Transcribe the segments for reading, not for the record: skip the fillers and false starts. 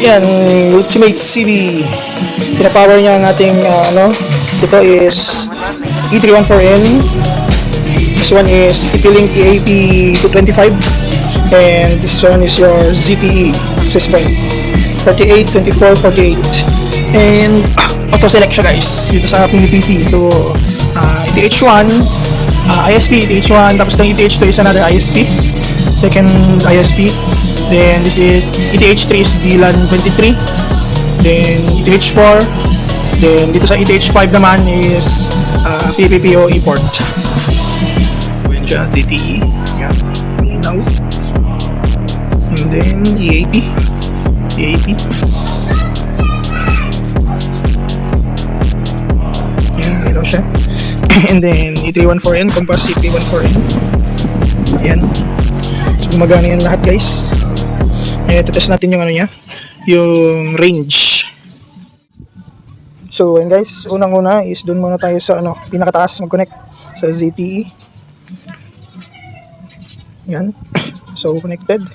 Yan, Ultimate CD. Pinapower niya ang ating ito is E314N. This one is TP-Link EAP225, and this one is your ZTE access point 48, 24, 48, and auto select siya guys dito sa aking PC. So ETH1 ISP, ETH1, tapos itong ETH2 is another ISP, second ISP. Then this is ETH3 is VLAN 23, then ETH4, then dito sa ETH5 naman is PPPoE port. Yun siya, ZTE, yan, minaw, and then EAP, yan, minaw siya. And then E314N, Compass E314N, yan. So gumagana yan lahat guys. Test natin yung niya, yung range. So and guys, unang-una is doon muna tayo sa pinakataas, mag-connect sa ZTE. Yan. So connected.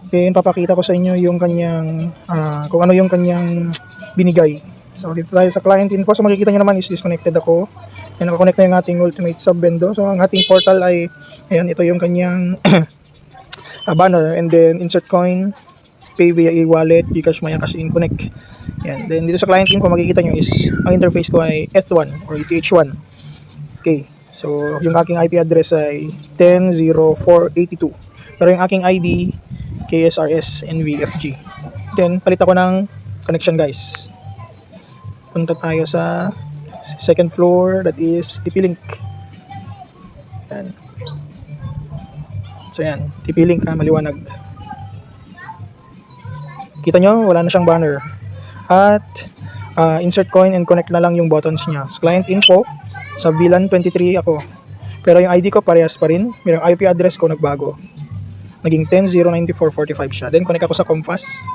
Then papakita ko sa inyo yung kanyang kung ano yung kanyang binigay. So dito tayo sa client info. So makikita nyo naman is disconnected ako. And nakakonect na yung ating Ultimate Sub Bendo. So ang ating portal ay ayan, ito yung kanyang banner, and then insert coin, pay via e-wallet, Gcash, Maya Cash in, connect. Yan. Then dito sa client info makikita nyo is ang interface ko ay ETH1 or ETH1. Okay. So yung aking IP address ay 10.0482. Pero yung aking ID KSRS NVFG. Then palit ako ng connection guys. Punta tayo sa second floor, that is TP-Link. Yan. So yan, TP-Link maliwanag. Kita nyo, wala na siyang banner. At insert coin and connect na lang yung buttons niya. So, client info, sa VLAN 23 ako. Pero yung ID ko parehas pa rin. Yung IP address ko nagbago. Naging 10.094.45 siya. Then connect ako sa Compass.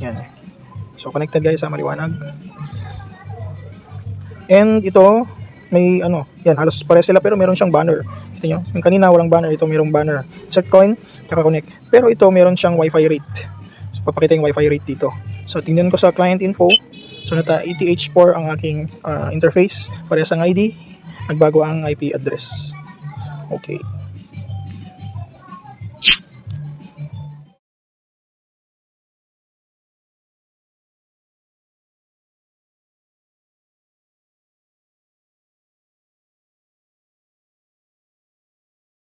Yan. So connected guys, maliwanag. And ito, may yan, halos pares sila pero meron siyang banner. Kita nyo? Yung kanina walang banner, ito merong banner. Insert coin, kaka-connect. Pero ito meron siyang Wi-Fi rate. So papakita yung Wi-Fi rate dito. So tingnan ko sa client info. So nata ETH4 ang aking interface. Parehas ang ID, nagbago ang IP address. Okay.